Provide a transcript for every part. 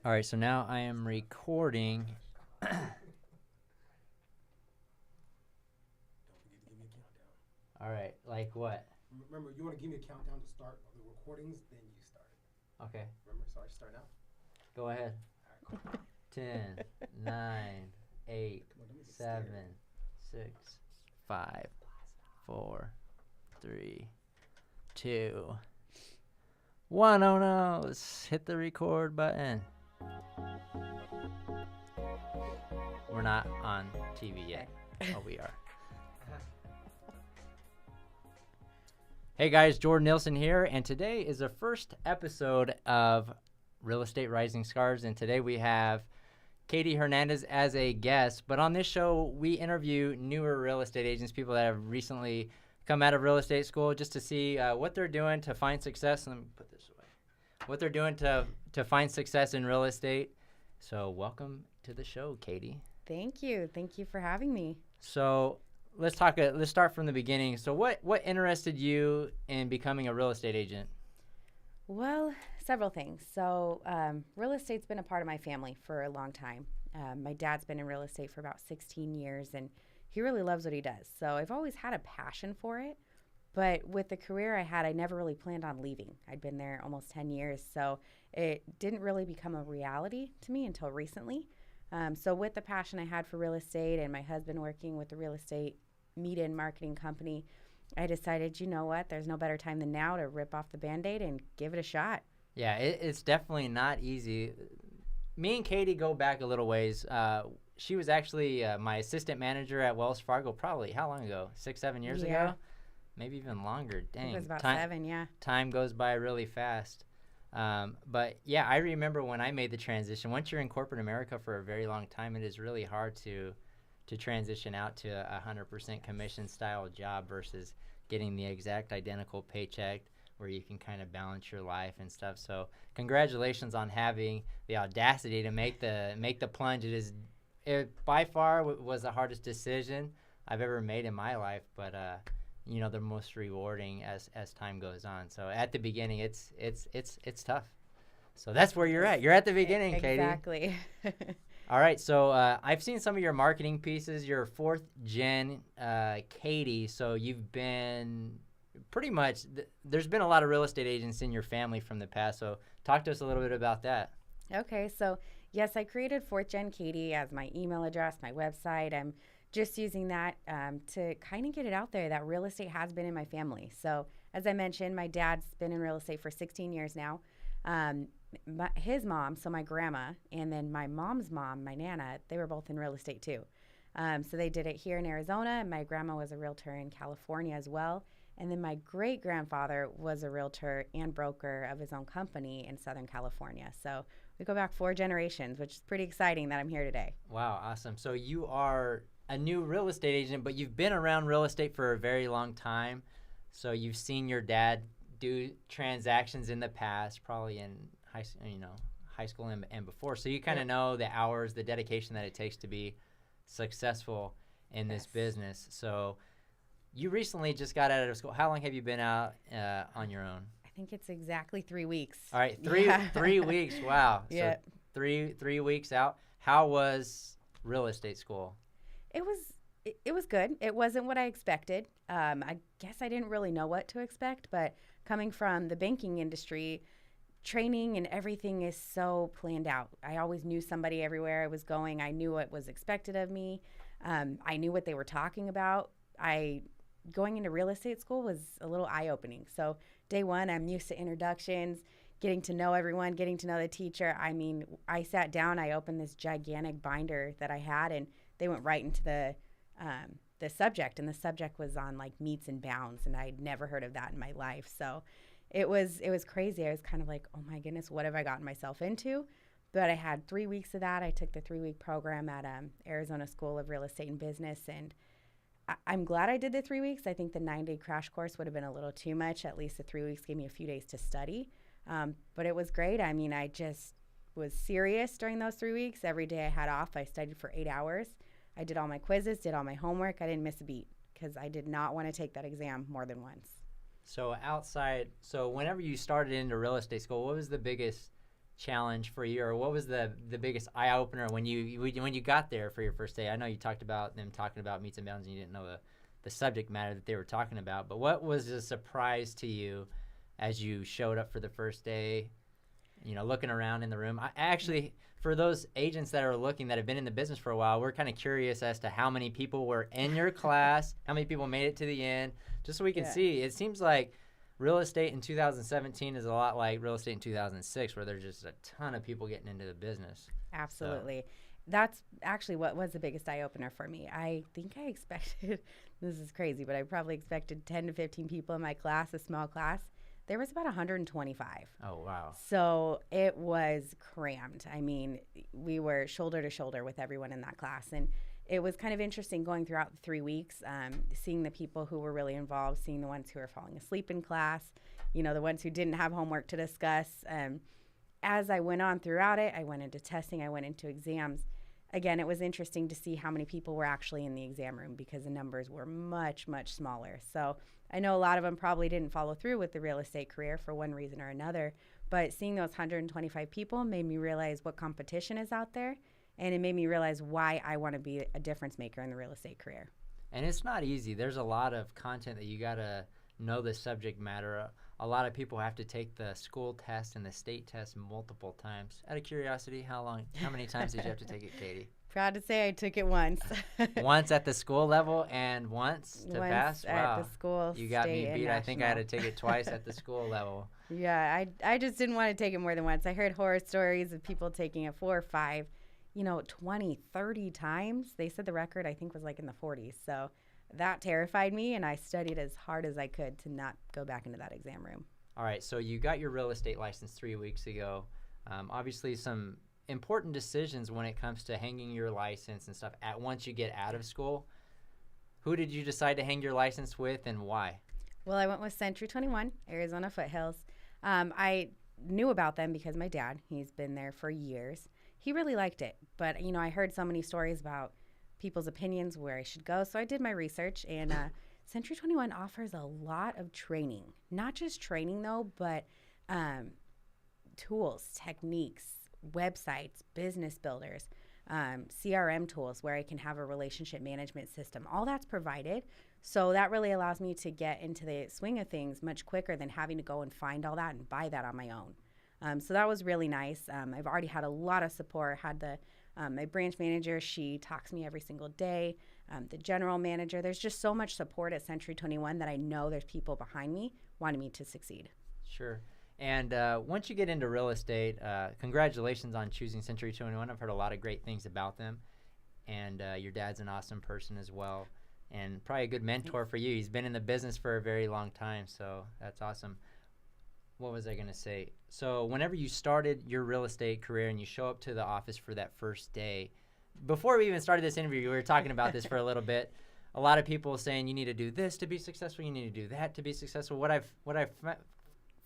All right, so now I am recording. Don't forget to give me a countdown. All right, like what? Remember, you want to give me a countdown to start the recordings, then you start it. Okay, Remember? Sorry, start now. go ahead. All right, cool. 10, 9, 8, Come on, don't make me 7, scared. 6, 5, 4, 3, 2, 1. Oh no, let's hit the record button. We're not on TV yet. Oh, we are. Hey guys, Jordan Nielsen here, and today is the first episode of Real Estate Rising Stars, and today we have Katie Hernandez as a guest. But on this show, we interview newer real estate agents, people that have recently come out of real estate school, just to see what they're doing to find success. Let me put this away. What they're doing to find success in real estate. So welcome to the show, Katie. Thank you. Thank you for having me. So let's start from the beginning. So what interested you in becoming a real estate agent? Well, several things. So real estate's been a part of my family for a long time. My dad's been in real estate for about 16 years, and he really loves what he does. So I've always had a passion for it. But with the career I had, I never really planned on leaving. I'd been there almost 10 years, so it didn't really become a reality to me until recently. So with the passion I had for real estate and my husband working with the real estate media and marketing company, I decided, you know what, there's no better time than now to rip off the Band-Aid and give it a shot. Yeah, it's definitely not easy. Me and Katie go back a little ways. She was actually my assistant manager at Wells Fargo probably, how long ago? 6, 7 years ago? Maybe even longer. Dang. It was about 7, yeah. Time goes by really fast. But yeah, I remember when I made the transition. Once you're in corporate America for a very long time, it is really hard to transition out to a 100% commission style job versus getting the exact identical paycheck where you can kind of balance your life and stuff. So congratulations on having the audacity to make the plunge. It by far was the hardest decision I've ever made in my life, but the most rewarding as time goes on. So at the beginning, it's tough. So that's where you're at. You're at the beginning, Exactly. Katie. All right. So I've seen some of your marketing pieces. You're 4th gen Katie. So you've been pretty much. There's been a lot of real estate agents in your family from the past. So talk to us a little bit about that. Okay, so yes, I created 4th Gen Katie as my email address, my website. I'm just using that to kind of get it out there that real estate has been in my family. So as I mentioned, my dad's been in real estate for 16 years now. His mom, so my grandma, and then my mom's mom, my Nana, they were both in real estate too. So they did it here in Arizona, and my grandma was a realtor in California as well. And then my great-grandfather was a realtor and broker of his own company in Southern California. So we go back 4 generations, which is pretty exciting that I'm here today. Wow, awesome. So you are a new real estate agent, but you've been around real estate for a very long time. So you've seen your dad do transactions in the past, probably in high school and before. So you kind of know the hours, the dedication that it takes to be successful in this business. So you recently just got out of school. How long have you been out on your own? I think it's exactly 3 weeks. All right, 3 weeks. Wow. Yeah. So three weeks out. How was real estate school? It was good. It wasn't what I expected. I guess I didn't really know what to expect, but coming from the banking industry, training and everything is so planned out. I always knew somebody everywhere I was going. I knew what was expected of me. I knew what they were talking about. Going into real estate school was a little eye-opening. So day one, I'm used to introductions, getting to know everyone, getting to know the teacher. I mean, I sat down, I opened this gigantic binder that I had, and they went right into the subject, and the subject was on like meets and bounds, and I'd never heard of that in my life. So it was crazy. I was kind of like, oh my goodness, what have I gotten myself into? But I had 3 weeks of that. I took the 3-week program at Arizona School of Real Estate and Business, and I'm glad I did the 3 weeks. I think the 9-day crash course would have been a little too much. At least the 3 weeks gave me a few days to study. But it was great. I mean, I just was serious during those 3 weeks. Every day I had off, I studied for 8 hours. I did all my quizzes, did all my homework. I didn't miss a beat because I did not want to take that exam more than once. So whenever you started into real estate school, what was the biggest challenge for you, or what was the biggest eye opener when you got there for your first day? I know you talked about them talking about meets and bounds, and you didn't know the subject matter that they were talking about, but what was a surprise to you as you showed up for the first day? Looking around in the room. I actually, for those agents that are looking that have been in the business for a while, we're kind of curious as to how many people were in your class, how many people made it to the end, just so we can see. It seems like real estate in 2017 is a lot like real estate in 2006, where there's just a ton of people getting into the business. Absolutely. So. That's actually what was the biggest eye-opener for me. I think I expected, this is crazy, but I probably expected 10 to 15 people in my class, a small class. There was about 125. Oh, wow. So it was crammed. I mean, we were shoulder to shoulder with everyone in that class. And it was kind of interesting going throughout the 3 weeks, seeing the people who were really involved, seeing the ones who were falling asleep in class, the ones who didn't have homework to discuss. As I went on throughout it, I went into testing, I went into exams. Again, it was interesting to see how many people were actually in the exam room because the numbers were much, much smaller. So I know a lot of them probably didn't follow through with the real estate career for one reason or another, but seeing those 125 people made me realize what competition is out there, and it made me realize why I want to be a difference maker in the real estate career. And it's not easy. There's a lot of content that you got to know the subject matter. A lot of people have to take the school test and the state test multiple times. Out of curiosity, how many times did you have to take it, Katie? Proud to say I took it once. Once at the school level and once to pass? Wow. At the school, you got me beat. National. I think I had to take it twice at the school level. Yeah, I just didn't want to take it more than once. I heard horror stories of people taking it 4 or 5, 20, 30 times. They said the record, I think, was like in the 40s. So that terrified me, and I studied as hard as I could to not go back into that exam room. All right, so you got your real estate license 3 weeks ago. Obviously, some important decisions when it comes to hanging your license and stuff once you get out of school. Who did you decide to hang your license with, and why? Well, I went with Century21 Arizona Foothills. I knew about them because my dad, he's been there for years. He really liked it, but I heard so many stories about people's opinions where I should go, so I did my research, and Century21 offers a lot of training. Not just training though, but tools, techniques, websites, business builders, CRM tools where I can have a relationship management system. All that's provided. So that really allows me to get into the swing of things much quicker than having to go and find all that and buy that on my own. So that was really nice. I've already had a lot of support. Had my branch manager, she talks to me every single day. The general manager, there's just so much support at Century21 that I know there's people behind me wanting me to succeed. Sure. And once you get into real estate, congratulations on choosing Century21. I've heard a lot of great things about them. And your dad's an awesome person as well, and probably a good mentor for you. He's been in the business for a very long time, so that's awesome. What was I going to say? So whenever you started your real estate career and you show up to the office for that first day, before we even started this interview, we were talking about this for a little bit. A lot of people saying you need to do this to be successful, you need to do that to be successful. What I've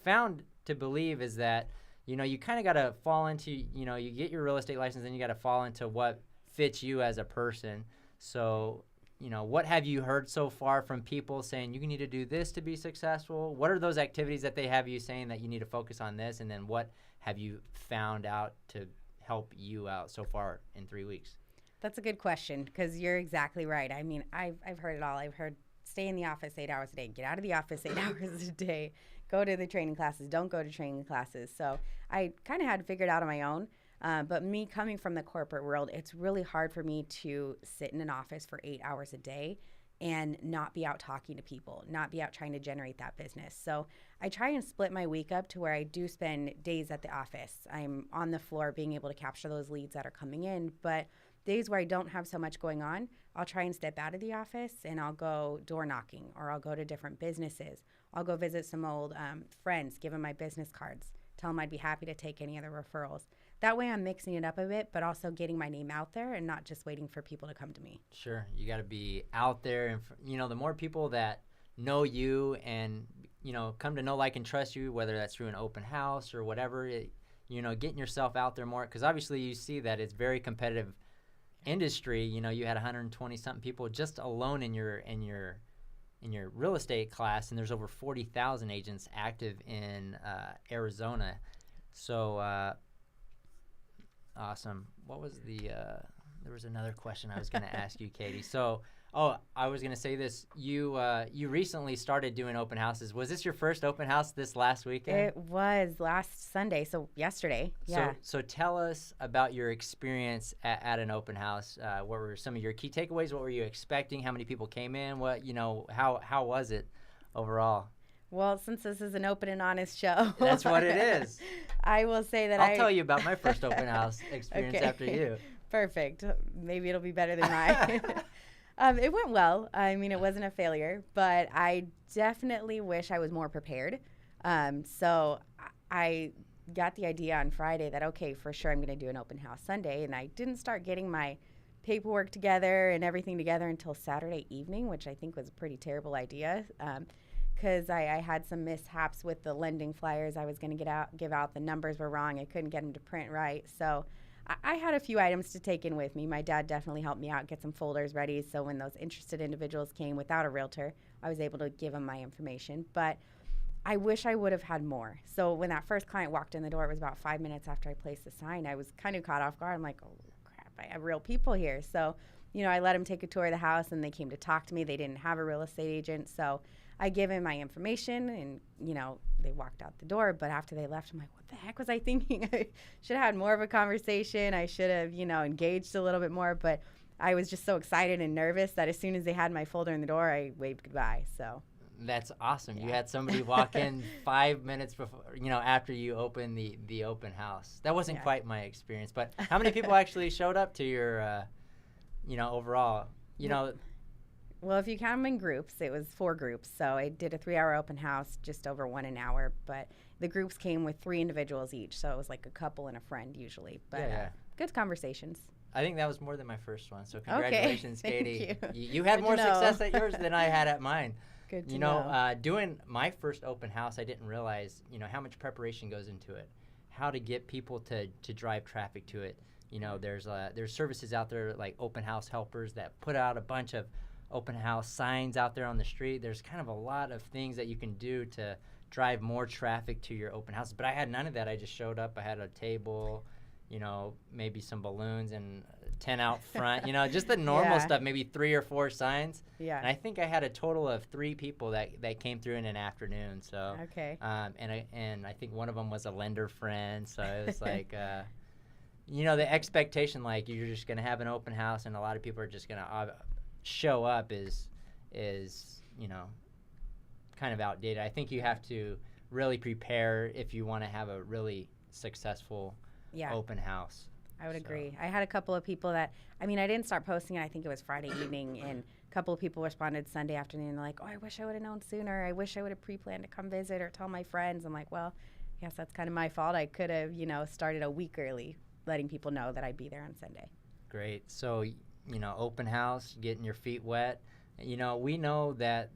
found to believe is that you kind of got to fall into you get your real estate license, and you got to fall into what fits you as a person. So what have you heard so far from people saying you need to do this to be successful? What are those activities that they have you saying that you need to focus on this, and then what have you found out to help you out so far in 3 weeks? That's a good question, because you're exactly right. I mean, I've heard it all. I've heard stay in the office 8 hours a day, get out of the office 8 hours a day, go to the training classes, don't go to training classes. So I kind of had to figure it out on my own. But me coming from the corporate world, it's really hard for me to sit in an office for 8 hours a day and not be out talking to people, not be out trying to generate that business. So I try and split my week up to where I do spend days at the office. I'm on the floor being able to capture those leads that are coming in, but days where I don't have so much going on, I'll try and step out of the office and I'll go door knocking, or I'll go to different businesses. I'll go visit some old friends, give them my business cards, tell them I'd be happy to take any other referrals. That way I'm mixing it up a bit, but also getting my name out there and not just waiting for people to come to me. Sure. You got to be out there. And, the more people that know you and, come to know, like, and trust you, whether that's through an open house or whatever, getting yourself out there more. Because obviously you see that it's very competitive industry. You had 120-something people just alone in your real estate class, and there's over 40,000 agents active in Arizona. So Awesome. What was there was another question I was going to ask you, Katie. So, I was going to say this. You recently started doing open houses. Was this your first open house this last weekend? It was last Sunday, so yesterday. Yeah. So tell us about your experience at an open house. What were some of your key takeaways? What were you expecting? How many people came in? How was it overall? Well, since this is an open and honest show. That's what it is. I will say that I'll tell you about my first open house experience after you. Perfect. Maybe it'll be better than mine. It went well. I mean, it wasn't a failure, but I definitely wish I was more prepared. So I got the idea on Friday that, okay, for sure I'm going to do an open house Sunday. And I didn't start getting my paperwork together and everything together until Saturday evening, which I think was a pretty terrible idea. Because I had some mishaps with the lending flyers I was going to give out. The numbers were wrong. I couldn't get them to print right. So I had a few items to take in with me. My dad definitely helped me out, get some folders ready. So when those interested individuals came without a realtor, I was able to give them my information. But I wish I would have had more. So when that first client walked in the door, it was about 5 minutes after I placed the sign. I was kind of caught off guard. I'm like, oh, crap, I have real people here. So, I let them take a tour of the house, and they came to talk to me. They didn't have a real estate agent. So I gave him my information, and, they walked out the door. But after they left, I'm like, what the heck was I thinking? I should have had more of a conversation. I should have, engaged a little bit more. But I was just so excited and nervous that as soon as they had my folder in the door, I waved goodbye. So that's awesome. Yeah. You had somebody walk in 5 minutes before, after you opened the open house. That wasn't quite my experience. But how many people actually showed up to your, overall, Well, if you count them in groups, it was 4 groups. So I did a 3-hour open house, just over 1 an hour. But the groups came with 3 individuals each. So it was like a couple and a friend usually. But good conversations. I think that was more than my first one. So congratulations, Katie. Thank you. You had more success at yours than I had at mine. Good to know. Doing my first open house, I didn't realize, how much preparation goes into it, how to get people to drive traffic to it. There's services out there like open house helpers that put out a bunch of open house signs out there on the street. There's kind of a lot of things that you can do to drive more traffic to your open house. But I had none of that. I just showed up. I had a table, maybe some balloons and a tent out front, just the normal stuff, maybe 3 or 4 signs. Yeah. And I think I had a total of 3 people that came through in an afternoon. So, okay. And I think one of them was a lender friend. So it was like, the expectation, like you're just going to have an open house and a lot of people are just going to show up is kind of outdated. I think you have to really prepare if you want to have a really successful open house. I would agree. I had a couple of people that, I didn't start posting it. I think it was Friday evening, and a couple of people responded Sunday afternoon. They're like, oh, I wish I would have known sooner. I wish I would have pre-planned to come visit or tell my friends. I'm like, well, I guess that's kind of my fault. I could have, started a week early, letting people know that I'd be there on Sunday. Great. So, open house, getting your feet wet. We know that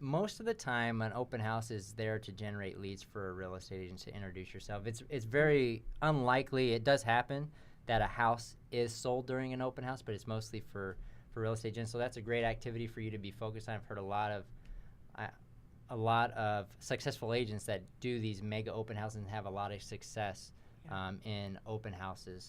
most of the time an open house is there to generate leads for a real estate agent to introduce yourself. It's very unlikely. It does happen that a house is sold during an open house, but it's mostly for real estate agents. So that's a great activity for you to be focused on. I've heard a lot of successful agents that do these mega open houses and have a lot of success in open houses.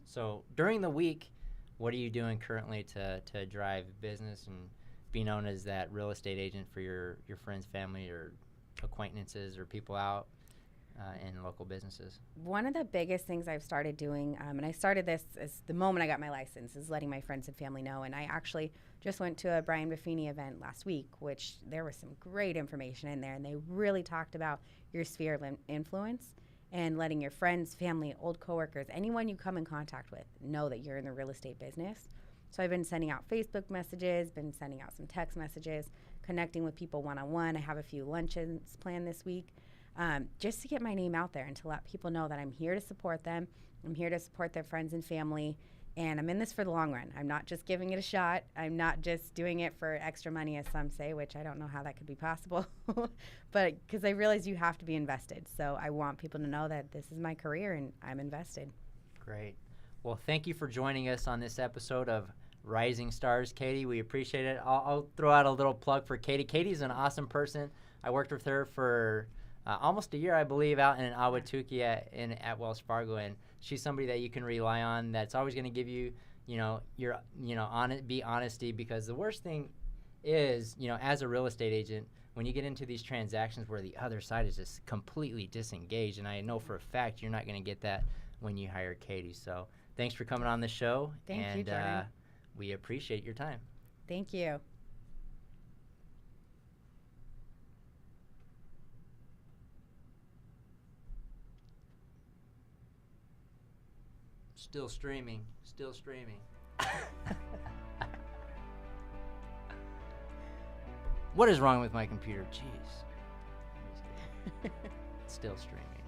So during the week, what are you doing currently to drive business and be known as that real estate agent for your friends, family, or acquaintances or people out in local businesses? One of the biggest things I've started doing, and I started this as the moment I got my license, is letting my friends and family know. And I actually just went to a Brian Buffini event last week, which there was some great information in there, and they really talked about your sphere of influence and letting your friends, family, old coworkers, anyone you come in contact with know that you're in the real estate business. So I've been sending out Facebook messages, been sending out some text messages, connecting with people one-on-one. I have a few luncheons planned this week, just to get my name out there and to let people know that I'm here to support them. I'm here to support their friends and family, and I'm in this for the long run. I'm not just giving it a shot. I'm not just doing it for extra money, as some say, which I don't know how that could be possible, but because I realize you have to be invested. So I want people to know that this is my career and I'm invested. Great. Well, thank you for joining us on this episode of Rising Stars, Katie. We appreciate it. I'll throw out a little plug for Katie. Katie's an awesome person. I worked with her for almost a year, I believe, out in Ahwatukee at Wells Fargo, and she's somebody that you can rely on. That's always going to give you, be honesty, because the worst thing is, as a real estate agent, when you get into these transactions where the other side is just completely disengaged, and I know for a fact you're not going to get that when you hire Katie. So thanks for coming on the show. Thank you, Jordan. We appreciate your time. Thank you. Still streaming. What is wrong with my computer? Jeez. Still streaming.